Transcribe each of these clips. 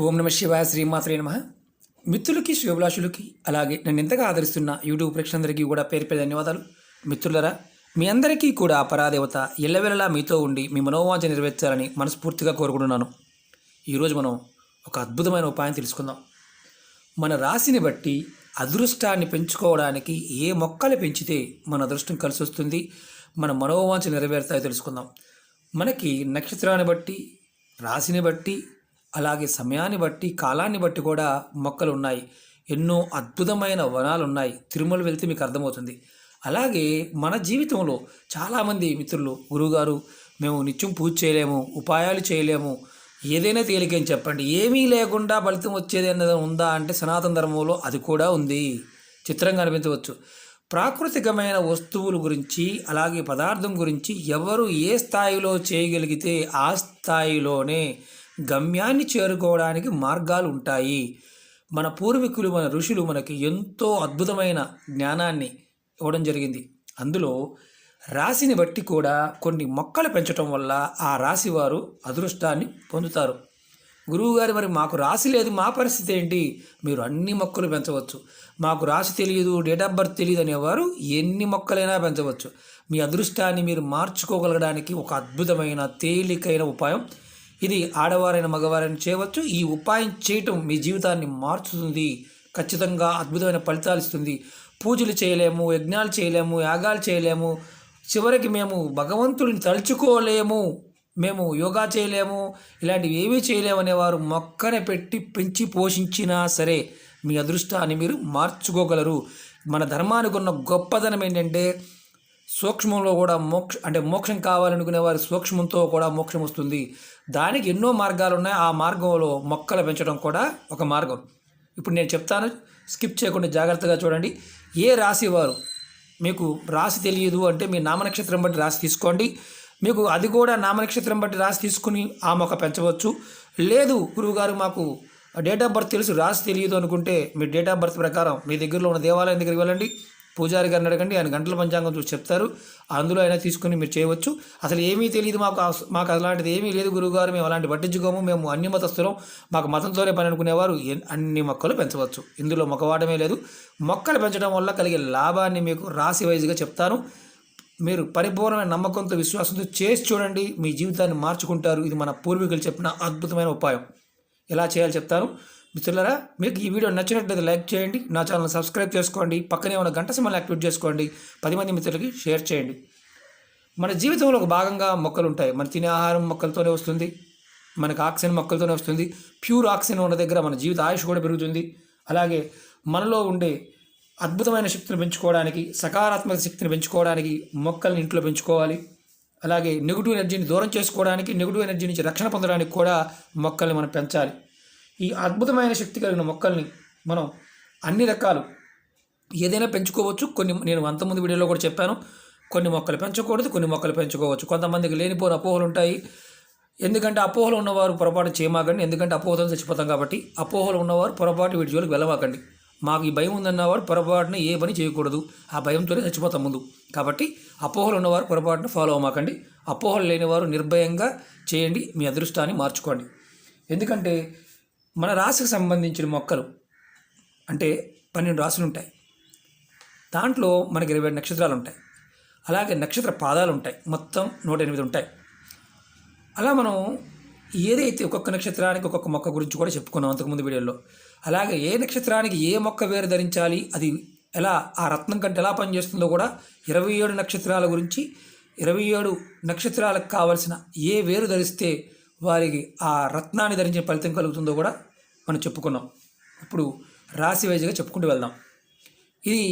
ఓం నమ శివాయ శ్రీమాత్రే నమ. మిత్రులకి శివభిలాషులకి అలాగే నన్ను ఎంతగా ఆదరిస్తున్న యూట్యూబ్ ప్రేక్షకులందరికీ కూడా పేరు పేరు ధన్యవాదాలు. మిత్రులరా, మీ అందరికీ కూడా ఆ పరాదేవత ఎల్లవేళలా మీతో ఉండి మీ మనోవాంఛ నెరవేర్చాలని మనస్ఫూర్తిగా కోరుకుంటున్నాను. ఈరోజు మనం ఒక అద్భుతమైన ఉపాయం తెలుసుకుందాం. మన రాశిని బట్టి అదృష్టాన్ని పెంచుకోవడానికి ఏ మొక్కలు పెంచితే మన అదృష్టం కలిసి వస్తుంది, మన మనోవాంఛ నెరవేరుతాయో తెలుసుకుందాం. మనకి నక్షత్రాన్ని బట్టి, రాశిని బట్టి, అలాగే సమయాన్ని బట్టి, కాలాన్ని బట్టి కూడా మొక్కలు ఉన్నాయి. ఎన్నో అద్భుతమైన వనాలు ఉన్నాయి. తిరుమల వెళ్తే మీకు అర్థమవుతుంది. అలాగే మన జీవితంలో చాలామంది మిత్రులు, గురువుగారు మేము నిత్యం పూజ చేయలేము, ఉపాయాలు చేయలేము, ఏదైనా తేలికని చెప్పండి, ఏమీ లేకుండా ఫలితం వచ్చేది అన్నది ఉందా అంటే సనాతన ధర్మంలో అది కూడా ఉంది. చిత్రంగా అనిపించవచ్చు. ప్రాకృతికమైన వస్తువుల గురించి అలాగే పదార్థం గురించి ఎవరు ఏ స్థాయిలో చేయగలిగితే ఆ స్థాయిలోనే గమ్యాన్ని చేరుకోవడానికి మార్గాలు ఉంటాయి. మన పూర్వీకులు, మన ఋషులు మనకి ఎంతో అద్భుతమైన జ్ఞానాన్ని ఇవ్వడం జరిగింది. అందులో రాశిని బట్టి కూడా కొన్ని మొక్కలు పెంచడం వల్ల ఆ రాశి వారు అదృష్టాన్ని పొందుతారు. గురువుగారు, మరి మాకు రాశి లేదు, మా పరిస్థితి ఏంటి? మీరు అన్ని మొక్కలు పెంచవచ్చు. మాకు రాశి తెలియదు, డేట్ ఆఫ్ బర్త్ తెలియదు అనేవారు ఎన్ని మొక్కలైనా పెంచవచ్చు. మీ అదృష్టాన్ని మీరు మార్చుకోగలగడానికి ఒక అద్భుతమైన తేలికైన ఉపాయం ఇది. ఆడవారైన మగవారైన చేయవచ్చు. ఈ ఉపాయం చేయటం మీ జీవితాన్ని మార్చుతుంది, ఖచ్చితంగా అద్భుతమైన ఫలితాలు ఇస్తుంది. పూజలు చేయలేము, యజ్ఞాలు చేయలేము, యాగాలు చేయలేము, చివరికి మేము భగవంతుడిని తలుచుకోలేము, మేము యోగా చేయలేము, ఇలాంటివి ఏమీ చేయలేము అనేవారు మొక్కని పెట్టి పెంచి పోషించినా సరే మీ అదృష్టాన్ని మీరు మార్చుకోగలరు. మన ధర్మానికి ఉన్న గొప్పదనం ఏంటంటే సూక్ష్మంలో కూడా మోక్షం కావాలనుకునే వారి సూక్ష్మంతో కూడా మోక్షం వస్తుంది. దానికి ఎన్నో మార్గాలు ఉన్నాయి. ఆ మార్గంలో మొక్కలు పెంచడం కూడా ఒక మార్గం. ఇప్పుడు నేను చెప్తాను, స్కిప్ చేయకుండా జాగ్రత్తగా చూడండి. ఏ రాశి వారు, మీకు రాశి తెలియదు అంటే మీ నామనక్షత్రం బట్టి రాశి తీసుకోండి. మీకు అది కూడా నామనక్షత్రం బట్టి రాశి తీసుకుని ఆ మొక్క పెంచవచ్చు. లేదు గురువుగారు మాకు డేట్ ఆఫ్ బర్త్ తెలుసు, రాశి తెలియదు అనుకుంటే మీ డేట్ ఆఫ్ బర్త్ ప్రకారం మీ దగ్గరలో ఉన్న దేవాలయం దగ్గరికి వెళ్ళండి, పూజారి గారిని అడగండి, ఆయన గంటల పంచాంగం చూసి చెప్తారు. అందులో అయినా తీసుకుని మీరు చేయవచ్చు. అసలు ఏమీ తెలియదు, మాకు అలాంటిది ఏమీ లేదు గురువుగారు, మేము అలాంటి పట్టించుకోము, మేము అన్ని మతస్థులం, మాకు మతంతోనే పని అనుకునేవారు అన్ని మొక్కలు పెంచవచ్చు. ఇందులో మొక్కవాడమే లేదు. మొక్కలు పెంచడం వల్ల కలిగే లాభాన్ని మీకు రాశి వైజ్గా చెప్తాను. మీరు పరిపూర్ణమైన నమ్మకంతో, విశ్వాసంతో చేసి చూడండి, మీ జీవితాన్ని మార్చుకుంటారు. ఇది మన పూర్వీకులు చెప్పిన అద్భుతమైన ఉపాయం. ఎలా చేయాలో చెప్తాను. మిత్రులారా, మీకు ఈ వీడియో నచ్చినట్లయితే లైక్ చేయండి, నా ఛానల్ సబ్స్క్రైబ్ చేసుకోండి, పక్కనే ఉన్న గంట సింబల్ని యాక్టివేట్ చేసుకోండి, 10 మంది మిత్రులకి షేర్ చేయండి. మన జీవితంలో ఒక భాగంగా మొక్కలు ఉంటాయి. మన తినే ఆహారం మొక్కలతోనే వస్తుంది, మనకు ఆక్సిజన్ మొక్కలతోనే వస్తుంది. ప్యూర్ ఆక్సిజన్ ఉన్న దగ్గర మన జీవిత ఆయుష్ కూడా పెరుగుతుంది. అలాగే మనలో ఉండే అద్భుతమైన శక్తిని పెంచుకోవడానికి, సకారాత్మక శక్తిని పెంచుకోవడానికి మొక్కల్ని ఇంట్లో పెంచుకోవాలి. అలాగే నెగిటివ్ ఎనర్జీని దూరం చేసుకోవడానికి, నెగిటివ్ ఎనర్జీ నుంచి రక్షణ పొందడానికి కూడా మొక్కల్ని మనం పెంచాలి. ఈ అద్భుతమైన శక్తి కలిగిన మొక్కల్ని మనం అన్ని రకాలు ఏదైనా పెంచుకోవచ్చు. నేను అంతకుముందు వీడియోలో కూడా చెప్పాను, కొన్ని మొక్కలు పెంచకూడదు, కొన్ని మొక్కలు పెంచుకోవచ్చు. కొంతమందికి లేనిపోయిన అపోహలు ఉంటాయి. ఎందుకంటే అపోహలు ఉన్నవారు పొరపాటు చేయమాకండి, ఎందుకంటే అపోహలు చచ్చిపోతాం కాబట్టి. అపోహలు ఉన్నవారు పొరపాటు వీటి జోలికి వెళ్ళమాకండి. మాకు ఈ భయం ఉందన్నవారు పొరపాటున ఏ పని చేయకూడదు, ఆ భయంతోనే చచ్చిపోతాం ముందు. కాబట్టి అపోహలు ఉన్నవారు పొరపాటున ఫాలో అవ్వమాకండి. అపోహలు లేనివారు నిర్భయంగా చేయండి, మీ అదృష్టాన్ని మార్చుకోండి. ఎందుకంటే మన రాశికి సంబంధించిన మొక్కలు అంటే 12 రాశులు ఉంటాయి. దాంట్లో మనకి 27 నక్షత్రాలు ఉంటాయి. అలాగే నక్షత్ర పాదాలు ఉంటాయి, మొత్తం 108 ఉంటాయి. అలా మనం ఏదైతే ఒక్కొక్క నక్షత్రానికి ఒక్కొక్క మొక్క గురించి కూడా చెప్పుకున్నాం అంతకుముందు వీడియోలో. అలాగే ఏ నక్షత్రానికి ఏ మొక్క వేరు ధరించాలి, అది ఎలా ఆ రత్నం కంటే ఎలా పనిచేస్తుందో కూడా 27 నక్షత్రాల గురించి, 27 నక్షత్రాలకు కావలసిన ఏ వేరు ధరిస్తే వారికి ఆ రత్నాన్ని ధరించిన ఫలితం కలుగుతుందో కూడా మనం చెప్పుకున్నాం. ఇప్పుడు రాశి వైజ్గా చెప్పుకుంటూ వెళ్దాం. ఇది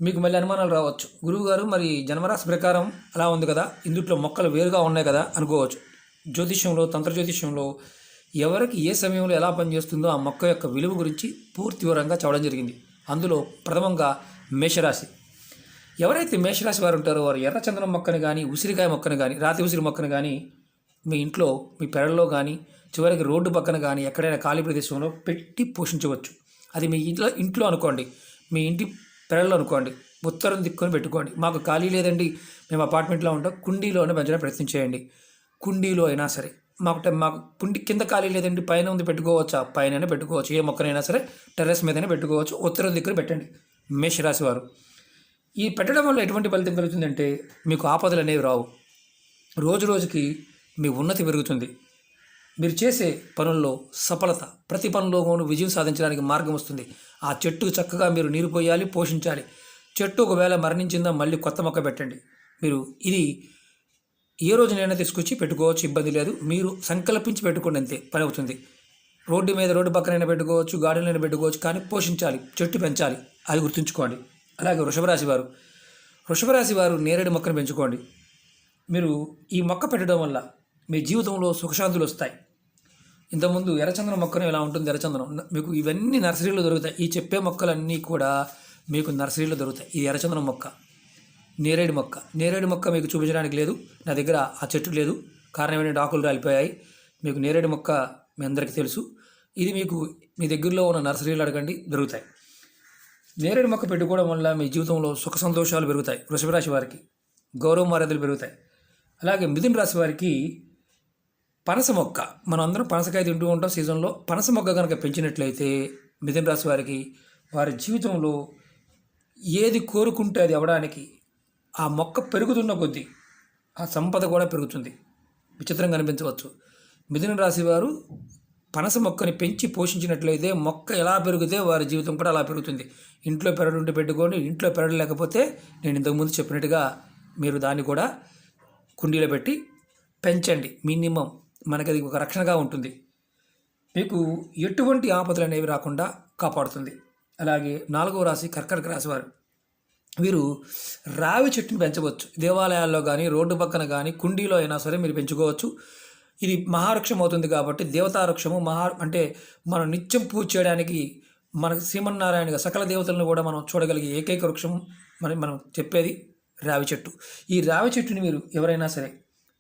మీకు మళ్ళీ అనుమానాలు రావచ్చు, గురువుగారు మరి జన్మరాశి ప్రకారం అలా ఉంది కదా, ఇందుట్లో మొక్కలు వేరుగా ఉన్నాయి కదా అనుకోవచ్చు. జ్యోతిష్యంలో, తంత్ర జ్యోతిష్యంలో ఎవరికి ఏ సమయంలో ఎలా పనిచేస్తుందో ఆ మొక్క యొక్క విలువ గురించి పూర్తి వివరంగా చెప్పడం జరిగింది. అందులో ప్రథమంగా మేషరాశి. ఎవరైతే మేషరాశి వారు ఉంటారో వారు ఎర్రచందనం మొక్కను కానీ, ఉసిరికాయ మొక్కను కానీ, రాతి ఉసిరి మొక్కను కానీ మీ ఇంట్లో, మీ పెరల్లో కానీ, చివరికి రోడ్డు పక్కన కానీ ఎక్కడైనా ఖాళీ ప్రదేశంలో పెట్టి పోషించవచ్చు. అది మీ ఇంట్లో అనుకోండి, మీ ఇంటి పెరల్లో అనుకోండి, ఉత్తరం దిక్కుని పెట్టుకోండి. మాకు ఖాళీ లేదండి, మేము అపార్ట్మెంట్లో ఉంటాం, కుండీలోనే పెంచడానికి ప్రయత్నం చేయండి. కుండీలో అయినా సరే మాకు పుండి కింద ఖాళీ లేదండి, పైన ఉంది పెట్టుకోవచ్చా? పైన పెట్టుకోవచ్చు. ఏ మొక్కనైనా సరే టెర్రస్ మీదనే పెట్టుకోవచ్చు. ఉత్తరం దిక్కున పెట్టండి. మేషరాశి వారు ఈ పెట్టడం వల్ల ఎటువంటి ఫలితం కలుగుతుందంటే మీకు ఆపదలు అనేవి రావు. రోజు రోజుకి మీ ఉన్నతి పెరుగుతుంది. మీరు చేసే పనుల్లో సఫలత, ప్రతి పనిలోనూ విజయం సాధించడానికి మార్గం వస్తుంది. ఆ చెట్టుకు చక్కగా మీరు నీరు పోయాలి, పోషించాలి. చెట్టు ఒకవేళ మరణించిందా మళ్ళీ కొత్త మొక్క పెట్టండి. మీరు ఇది ఏ రోజునైనా తీసుకొచ్చి పెట్టుకోవచ్చు, ఇబ్బంది లేదు. మీరు సంకల్పించి పెట్టుకోండి, అంతే పని అవుతుంది. రోడ్డు పక్కనైనా పెట్టుకోవచ్చు, గార్డెన్లైనా పెట్టుకోవచ్చు, కానీ పోషించాలి, చెట్టు పెంచాలి, అది గుర్తుంచుకోండి. అలాగే వృషభరాశి వారు నేరేడు మొక్కను పెంచుకోండి. మీరు ఈ మొక్క పెట్టడం వల్ల మీ జీవితంలో సుఖశాంతులు వస్తాయి. ఇంతకుముందు ఎర్రచందనం మొక్కను ఎలా ఉంటుంది, ఎర్రచందనం మీకు ఇవన్నీ నర్సరీలో దొరుకుతాయి. ఈ చెప్పే మొక్కలన్నీ కూడా మీకు నర్సరీలో దొరుకుతాయి. ఇది ఎర్రచందనం మొక్క, నేరేడు మొక్క మీకు చూపించడానికి లేదు, నా దగ్గర ఆ చెట్టు లేదు. కారణం ఏంటంటే ఆకులు రాలిపోయాయి. మీకు నేరేడు మొక్క మీ అందరికీ తెలుసు. ఇది మీకు మీ దగ్గరలో ఉన్న నర్సరీలు అడగండి, దొరుకుతాయి. నేరేడు మొక్క పెట్టుకోవడం వల్ల మీ జీవితంలో సుఖ సంతోషాలు పెరుగుతాయి. వృషభ రాశి వారికి గౌరవ మర్యాదలు పెరుగుతాయి. అలాగే మిథున రాశి వారికి పనస మొక్క, మనం అందరం పనసకాయ తింటూ ఉంటాం సీజన్లో. పనస మొక్క కనుక పెంచినట్లయితే మిథున రాశి వారికి వారి జీవితంలో ఏది కోరుకుంటే అది అవ్వడానికి ఆ మొక్క పెరుగుతున్న కొద్దీ ఆ సంపద కూడా పెరుగుతుంది. విచిత్రంగా అనిపించవచ్చు. మిథున రాశి వారు పనస మొక్కని పెంచి పోషించినట్లయితే మొక్క ఎలా పెరిగితే వారి జీవితం కూడా అలా పెరుగుతుంది. ఇంట్లో పెరడు ఉంటే పెట్టుకోండి, ఇంట్లో పెరడు లేకపోతే నేను ఇంతకుముందు చెప్పినట్టుగా మీరు దాన్ని కూడా కుండీలో పెట్టి పెంచండి. మినిమం మనకి అది ఒక రక్షణగా ఉంటుంది. మీకు ఎటువంటి ఆపదలు అనేవి రాకుండా కాపాడుతుంది. అలాగే 4వ రాశి కర్కాటక రాశి వారు, వీరు రావి చెట్టుని పెంచవచ్చు. దేవాలయాల్లో కానీ, రోడ్డు పక్కన కానీ, కుండీలో అయినా సరే మీరు పెంచుకోవచ్చు. ఇది మహావృక్షం అవుతుంది కాబట్టి దేవతావృక్షము. అంటే మనం నిత్యం పూజ చేయడానికి మనకు శ్రీమన్నారాయణగా సకల దేవతలను కూడా మనం చూడగలిగే ఏకైక వృక్షం మనం చెప్పేది రావి చెట్టు. ఈ రావి చెట్టుని మీరు ఎవరైనా సరే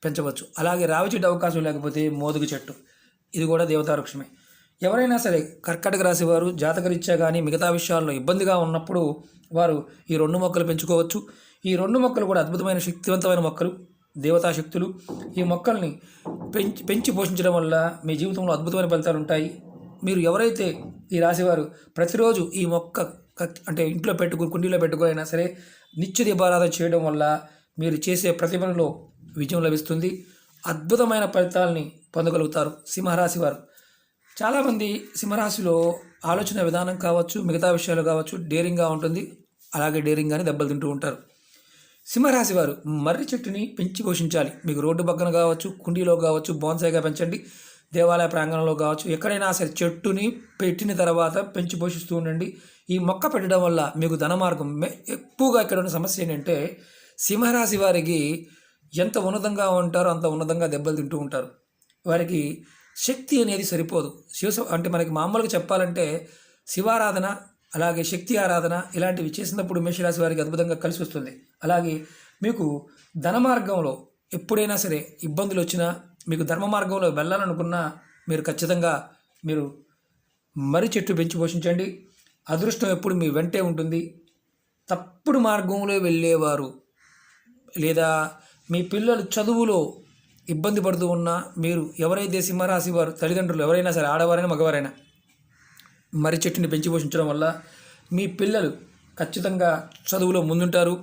పెంచవచ్చు. అలాగే రావి చెట్టు అవకాశం లేకపోతే మోదుగు చెట్టు, ఇది కూడా దేవతావృక్షమే. ఎవరైనా సరే కర్కాటక రాశి వారు జాతకరీత్యా కానీ మిగతా విషయాల్లో ఇబ్బందిగా ఉన్నప్పుడు వారు ఈ 2 మొక్కలు పెంచుకోవచ్చు. ఈ 2 మొక్కలు కూడా అద్భుతమైన శక్తివంతమైన మొక్కలు, దేవతా శక్తులు. ఈ మొక్కల్ని పెంచి పోషించడం వల్ల మీ జీవితంలో అద్భుతమైన ఫలితాలు ఉంటాయి. మీరు ఎవరైతే ఈ రాశివారు ప్రతిరోజు ఈ మొక్క అంటే ఇంట్లో కుండీలో పెట్టుకుని సరే నిత్య దీపారాధన చేయడం వల్ల మీరు చేసే ప్రతి పనిలో విజయం లభిస్తుంది. అద్భుతమైన ఫలితాలని పొందగలుగుతారు. సింహరాశి వారు, చాలామంది సింహరాశిలో ఆలోచన విధానం కావచ్చు, మిగతా విషయాలు కావచ్చు, డేరింగ్గా ఉంటుంది. అలాగే డేరింగ్గానే దెబ్బలు తింటూ ఉంటారు. సింహరాశి వారు మర్రి చెట్టుని పెంచి పోషించాలి. మీకు రోడ్డు పక్కన కావచ్చు, కుండీలో కావచ్చు, బోన్సాయిగా పెంచండి. దేవాలయ ప్రాంగణంలో కావచ్చు, ఎక్కడైనా సరే చెట్టుని పెట్టిన తర్వాత పెంచి పోషిస్తూ ఉండండి. ఈ మొక్క పెట్టడం వల్ల మీకు ధన మార్గం ఎక్కువగా. ఇక్కడ ఉన్న సమస్య ఏంటంటే సింహరాశి వారికి ఎంత ఉన్నతంగా ఉంటారో అంత ఉన్నతంగా దెబ్బలు తింటూ ఉంటారు. వారికి శక్తి అనేది సరిపోదు. అంటే మనకి మామూలుగా చెప్పాలంటే శివారాధన, అలాగే శక్తి ఆరాధన ఇలాంటివి చేసినప్పుడు మేషరాశి వారికి అద్భుతంగా కలిసి వస్తుంది. అలాగే మీకు ధన మార్గంలో ఎప్పుడైనా సరే ఇబ్బందులు వచ్చినా, మీకు ధర్మ మార్గంలో వెళ్ళాలనుకున్నా మీరు ఖచ్చితంగా మీరు మర్రి చెట్టు పెంచి పోషించండి. అదృష్టం ఎప్పుడు మీ వెంటే ఉంటుంది. తప్పుడు మార్గంలో వెళ్ళేవారు లేదా మీ పిల్లలు చదువులో ఇబ్బంది పడుతూ ఉన్నా, మీరు ఎవరైతే సింహరాశి వారు తల్లిదండ్రులు ఎవరైనా సరే, ఆడవారైనా మగవారైనా, మర్రి చెట్టుని పెంచి పోషించడం వల్ల మీ పిల్లలు ఖచ్చితంగా చదువులో ముందుంటారు.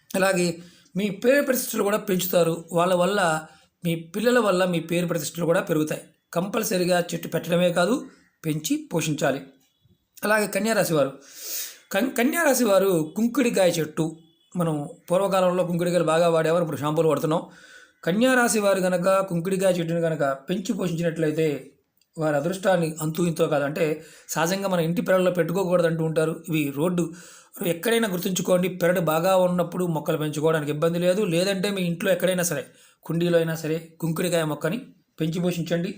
అలాగే మీ పేరు ప్రతిష్టలు కూడా పెంచుతారు. వాళ్ళ వల్ల మీ పిల్లల వల్ల మీ పేరు ప్రతిష్టలు కూడా పెరుగుతాయి. కంపల్సరీగా చెట్టు పెట్టడమే కాదు, పెంచి పోషించాలి. అలాగే కన్యారాశి వారు కుంకుడికాయ చెట్టు, మనం పూర్వకాలంలో కుంకుడికాయలు బాగా వాడేవారు, ఇప్పుడు షాంపూలు వాడుతున్నాం. కన్యారాశి వారు కనుక కుంకుడికాయ చెట్టుని కనుక పెంచి పోషించినట్లయితే వారి అదృష్టాన్ని అంతూ ఇంతో కాదు. అంటే సహజంగా మన ఇంటి పెరడులో పెట్టుకోకూడదు అంటూ ఉంటారు. ఇవి రోడ్డు ఎక్కడైనా గుర్తుంచుకోండి, పెరడు బాగా ఉన్నప్పుడు మొక్కలు పెంచుకోవడానికి ఇబ్బంది లేదు. లేదంటే మీ ఇంట్లో ఎక్కడైనా సరే కుండీలో అయినా సరే కుంకుడికాయ మొక్కని పెంచి పోషించండి.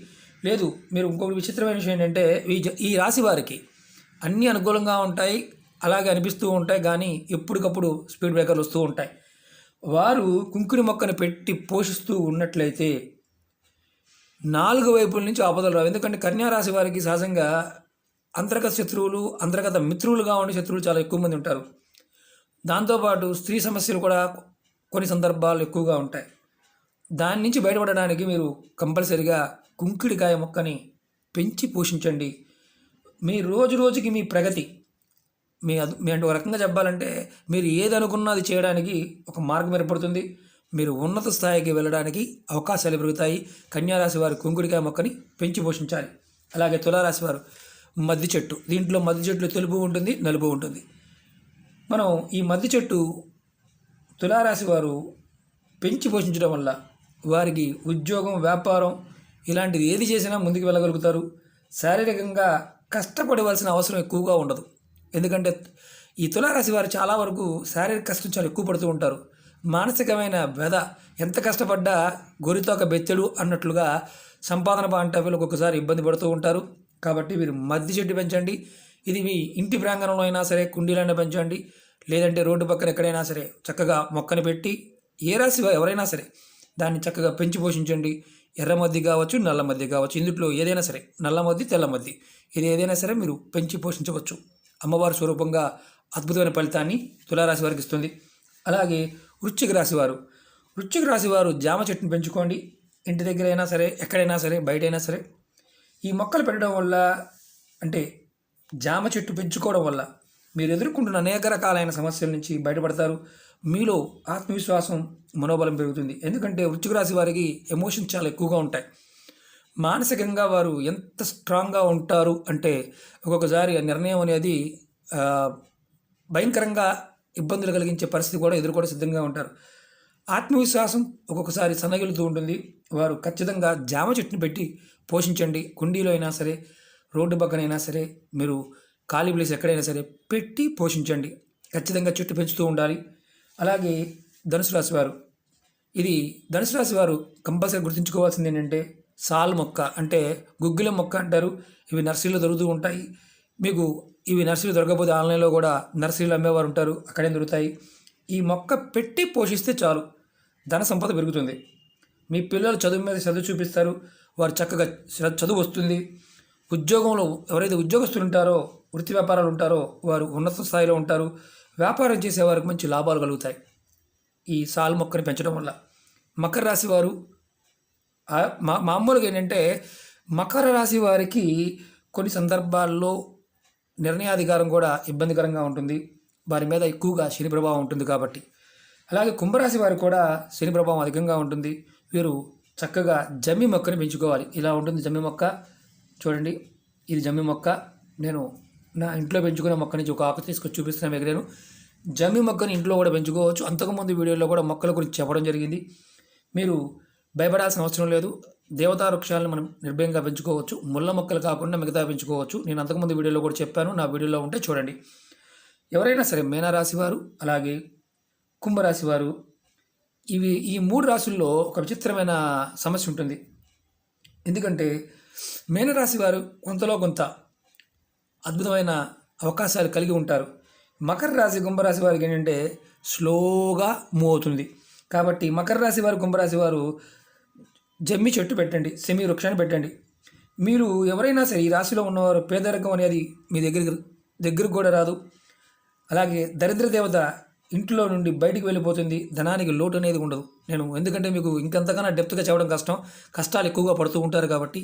లేదు, మీరు ఇంకొకటి విచిత్రమైన విషయం ఏంటంటే ఈ రాశి వారికి అన్నీ అనుకూలంగా ఉంటాయి, అలాగే అనిపిస్తూ ఉంటాయి, కానీ ఎప్పటికప్పుడు స్పీడ్ బ్రేకర్లు వస్తూ ఉంటాయి. వారు కుంకుడి మొక్కను పెట్టి పోషిస్తూ ఉన్నట్లయితే 4 వైపుల నుంచి ఆపదలు రావు. ఎందుకంటే కన్యారాశి వారికి సహజంగా అంతర్గత శత్రువులు, అంతర్గత మిత్రులుగా ఉండే శత్రువులు చాలా ఎక్కువ మంది ఉంటారు. దాంతోపాటు స్త్రీ సమస్యలు కూడా కొన్ని సందర్భాలు ఎక్కువగా ఉంటాయి. దాని నుంచి బయటపడడానికి మీరు కంపల్సరిగా కుంకుడికాయ మొక్కని పెంచి పోషించండి. మీ రోజు రోజుకి మీ ప్రగతి మీ అంటే ఒక రకంగా చెప్పాలంటే మీరు ఏది అనుకున్నది చేయడానికి ఒక మార్గం ఏర్పడుతుంది. మీరు ఉన్నత స్థాయికి వెళ్ళడానికి అవకాశాలు పెరుగుతాయి. కన్యారాశి వారు కుంకుడికాయ మొక్కని పెంచి పోషించాలి. అలాగే తులారాశి వారు మద్ది చెట్టు. దీంట్లో మద్ది చెట్లు తెలుపు ఉంటుంది, నలుపు ఉంటుంది. మనం ఈ మద్ది చెట్టు తులారాశి వారు పెంచి పోషించడం వల్ల వారికి ఉద్యోగం, వ్యాపారం ఇలాంటిది ఏది చేసినా ముందుకు వెళ్ళగలుగుతారు. శారీరకంగా కష్టపడవలసిన అవసరం ఎక్కువగా ఉండదు. ఎందుకంటే ఈ తులారాశి వారు చాలా వరకు శారీరక కష్టం చాలా ఎక్కువ పడుతూ ఉంటారు. మానసికమైన వ్యధ, ఎంత కష్టపడ్డా గొరితోక బెత్తెడు అన్నట్లుగా సంపాదన బాంటవిలో ఒక్కొక్కసారి ఇబ్బంది పడుతూ ఉంటారు. కాబట్టి మీరు మద్ది చెట్టు పెంచండి. ఇది మీ ఇంటి ప్రాంగణంలో అయినా సరే కుండీలైనా పెంచండి, లేదంటే రోడ్డు పక్కన ఎక్కడైనా సరే చక్కగా మొక్కని పెట్టి ఏ రాశి ఎవరైనా సరే దాన్ని చక్కగా పెంచి పోషించండి. ఎర్ర మద్ది కావచ్చు, నల్ల మద్ది కావచ్చు, ఇందులో ఏదైనా సరే, నల్ల మద్ది, తెల్ల మద్ది, ఇది ఏదైనా సరే మీరు పెంచి పోషించవచ్చు. అమ్మవారి స్వరూపంగా అద్భుతమైన ఫలితాన్ని తులారాశి వారికి ఇస్తుంది. అలాగే వృశ్చిక రాశి వారు జామ చెట్టును పెంచుకోండి. ఇంటి దగ్గర అయినా సరే, ఎక్కడైనా సరే, బయటైనా సరే. ఈ మొక్కలు పెట్టడం వల్ల, అంటే జామ చెట్టు పెంచుకోవడం వల్ల మీరు ఎదుర్కొంటున్న అనేక రకాలైన సమస్యల నుంచి బయటపడతారు. మీలో ఆత్మవిశ్వాసం, మనోబలం పెరుగుతుంది. ఎందుకంటే వృశ్చిక రాశి వారికి ఎమోషన్స్ చాలా ఎక్కువగా ఉంటాయి. మానసికంగా వారు ఎంత స్ట్రాంగ్గా ఉంటారు అంటే ఒక్కొక్కసారి ఆ నిర్ణయం అనేది భయంకరంగా ఇబ్బందులు కలిగించే పరిస్థితి కూడా ఎదుర్కోవడం సిద్ధంగా ఉంటారు. ఆత్మవిశ్వాసం ఒక్కొక్కసారి సన్నగిలుతూ ఉంటుంది. వారు ఖచ్చితంగా జామ చెట్టుని పెట్టి పోషించండి. కుండీలో అయినా సరే, రోడ్డు పక్కనైనా సరే, మీరు ఖాళీ ప్లేస్ ఎక్కడైనా సరే పెట్టి పోషించండి. ఖచ్చితంగా చెట్టు పెంచుతూ ఉండాలి. అలాగే ధనుసు రాశి వారు కంపల్సరీ గుర్తుంచుకోవాల్సింది ఏంటంటే సాల్ మొక్క, అంటే గుగ్గిలం మొక్క అంటారు. ఇవి నర్సరీలో దొరుకుతూ ఉంటాయి. మీకు ఇవి నర్సరీలో దొరకకపోతే ఆన్లైన్లో కూడా నర్సరీలో అమ్మేవారు ఉంటారు, అక్కడే దొరుకుతాయి. ఈ మొక్క పెట్టి పోషిస్తే చాలు, ధన సంపద పెరుగుతుంది. మీ పిల్లలు చదువు మీద శ్రద్ధ చూపిస్తారు. వారు చక్కగా చదువు వస్తుంది. ఉద్యోగంలో ఎవరైతే ఉద్యోగస్తులు ఉంటారో, వృత్తి వ్యాపారాలు ఉంటారో వారు ఉన్నత స్థాయిలో ఉంటారు. వ్యాపారం చేసే వారికి మంచి లాభాలు కలుగుతాయి ఈ సాల్ మొక్కని పెంచడం వల్ల. మకర రాశి వారు మామూలుగా ఏంటంటే మకర రాశి వారికి కొన్ని సందర్భాల్లో నిర్ణయాధికారం కూడా ఇబ్బందికరంగా ఉంటుంది. వారి మీద ఎక్కువగా శని ప్రభావం ఉంటుంది కాబట్టి. అలాగే కుంభరాశి వారికి కూడా శని ప్రభావం అధికంగా ఉంటుంది. వీరు చక్కగా జమ్మి మొక్కని పెంచుకోవాలి. ఇలా ఉంటుంది జమ్మి మొక్క. చూడండి, ఇది జమ్మి మొక్క. నేను నా ఇంట్లో పెంచుకునే మొక్క నుంచి ఒక ఆకు తీసుకొచ్చి చూపిస్తున్నాను మీకు. నేను జమ్మి మొక్కని ఇంట్లో కూడా పెంచుకోవచ్చు. అంతకుముందు వీడియోలో కూడా మొక్కల గురించి చెప్పడం జరిగింది. మీరు భయపడాల్సిన అవసరం లేదు. దేవతా వృక్షాలను మనం నిర్భయంగా పెంచుకోవచ్చు. ముళ్ళ మొక్కలు కాకుండా మిగతా పెంచుకోవచ్చు. నేను అంతకుముందు వీడియోలో కూడా చెప్పాను, నా వీడియోలో ఉంటే చూడండి. ఎవరైనా సరే మీనరాశి వారు, అలాగే కుంభరాశి వారు, ఈ మూడు రాశుల్లో ఒక విచిత్రమైన సమస్య ఉంటుంది. ఎందుకంటే మీనరాశి వారు కొంతలో కొంత అద్భుతమైన అవకాశాలు కలిగి ఉంటారు. మకర రాశి, కుంభరాశి వారికి ఏంటంటే స్లోగా మూవ్ అవుతుంది. కాబట్టి మకర రాశి వారు, కుంభరాశి వారు జమ్మి చెట్టు పెట్టండి, సెమి వృక్షాన్ని పెట్టండి. మీరు ఎవరైనా సరే ఈ రాశిలో ఉన్నవారు పేదరికం అనేది మీ దగ్గరకు కూడా రాదు. అలాగే దరిద్ర దేవత ఇంట్లో నుండి బయటికి వెళ్ళిపోతుంది. ధనానికి లోటు అనేది ఉండదు. నేను ఎందుకంటే మీకు ఇంకంతకన్నా డెప్త్గా చెప్పడం కష్టం, కష్టాలు ఎక్కువగా పడుతూ ఉంటారు. కాబట్టి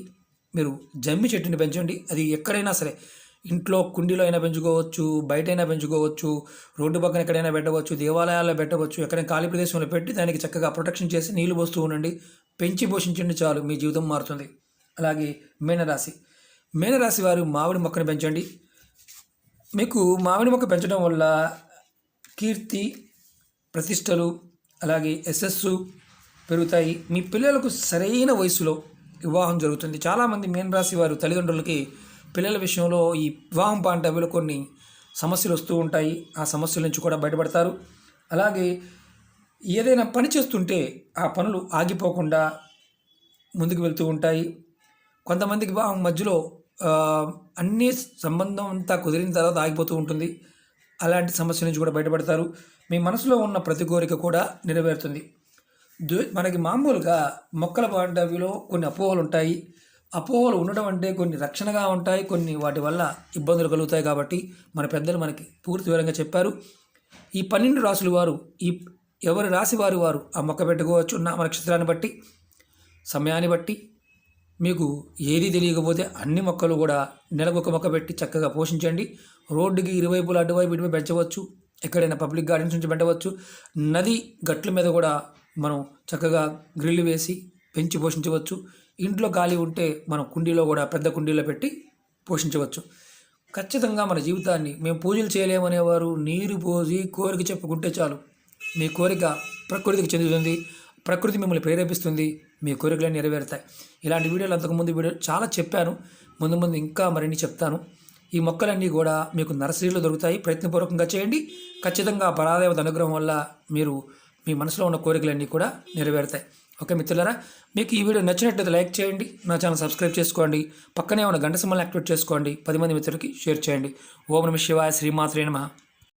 మీరు జమ్మి చెట్టుని పెంచండి. అది ఎక్కడైనా సరే, ఇంట్లో కుండీలో అయినా పెంచుకోవచ్చు, బయటైనా పెంచుకోవచ్చు, రోడ్డు పక్కన ఎక్కడైనా పెట్టవచ్చు, దేవాలయాల్లో పెట్టవచ్చు. ఎక్కడైనా ఖాళీ ప్రదేశంలో పెట్టి దానికి చక్కగా ప్రొటెక్షన్ చేసి నీళ్లు పోస్తూ ఉండండి. పెంచి పోషించండి, చాలు, మీ జీవితం మారుతుంది. అలాగే మీనరాశి వారు మామిడి మొక్కను పెంచండి. మీకు మామిడి మొక్క పెంచడం వల్ల కీర్తి, ప్రతిష్టలు, అలాగే యశస్సు పెరుగుతాయి. మీ పిల్లలకు సరైన వయసులో వివాహం జరుగుతుంది. చాలామంది మీనరాశి వారు తల్లిదండ్రులకి పిల్లల విషయంలో ఈ వివాహం పాంటవిలో కొన్ని సమస్యలు వస్తూ ఉంటాయి. ఆ సమస్యల నుంచి కూడా బయటపడతారు. అలాగే ఏదైనా పని చేస్తుంటే ఆ పనులు ఆగిపోకుండా ముందుకు వెళ్తూ ఉంటాయి. కొంతమందికి వివాహం మధ్యలో అన్ని సంబంధం అంతా కుదిరిన తర్వాత ఆగిపోతూ ఉంటుంది. అలాంటి సమస్య నుంచి కూడా బయటపడతారు. మీ మనసులో ఉన్న ప్రతి కోరిక కూడా నెరవేరుతుంది. మనకి మామూలుగా మొక్కల పాంటవిలో కొన్ని అపోహలు ఉంటాయి. అపోహలు ఉండడం అంటే కొన్ని రక్షణగా ఉంటాయి, కొన్ని వాటి వల్ల ఇబ్బందులు కలుగుతాయి. కాబట్టి మన పెద్దలు మనకి పూర్తి వివరంగా చెప్పారు. ఈ 12 రాసుల వారు ఈ ఎవరి రాశి వారు ఆ మొక్క పెట్టుకోవచ్చు. నామ నక్షత్రాన్ని బట్టి, సమయాన్ని బట్టి. మీకు ఏది తెలియకపోతే అన్ని మొక్కలు కూడా నెలకు ఒక మొక్క పెట్టి చక్కగా పోషించండి. రోడ్డుకి ఇరువైపులా అటువైపు ఇటువైపు పెంచవచ్చు. ఎక్కడైనా పబ్లిక్ గార్డెన్స్ నుంచి పెట్టవచ్చు. నది గట్ల మీద కూడా మనం చక్కగా గ్రిల్ వేసి పెంచి పోషించవచ్చు. ఇంట్లో ఖాళీ ఉంటే మనం కుండీలో కూడా పెద్ద కుండీలో పెట్టి పోషించవచ్చు. ఖచ్చితంగా మన జీవితాన్ని మేము పూజలు చేయలేమనేవారు నీరు పోసి కోరిక చెప్పుకుంటే చాలు. మీ కోరిక ప్రకృతికి చెందుతుంది. ప్రకృతి మిమ్మల్ని ప్రేరేపిస్తుంది. మీ కోరికలు నెరవేరుతాయి. ఇలాంటి వీడియోలు అంతకుముందు చాలా చెప్పాను. ముందు ఇంకా మరిన్ని చెప్తాను. ఈ మొక్కలన్నీ కూడా మీకు నర్సరీలో దొరుకుతాయి. ప్రయత్నపూర్వకంగా చేయండి. ఖచ్చితంగా పరాదేవత అనుగ్రహం వల్ల మీరు మీ మనసులో ఉన్న కోరికలన్నీ కూడా నెరవేరుతాయి. ఓకే మిత్రులారా, మీకు ఈ వీడియో నచ్చినట్లయితే లైక్ చేయండి. నా ఛానల్ సబ్స్క్రైబ్ చేసుకోండి. పక్కనే ఉన్న గంట సింబల్ని యాక్టివేట్ చేసుకోండి. 10 మంది మిత్రులకి షేర్ చేయండి. ఓం నమః శివాయ. శ్రీమాత్రే నమః.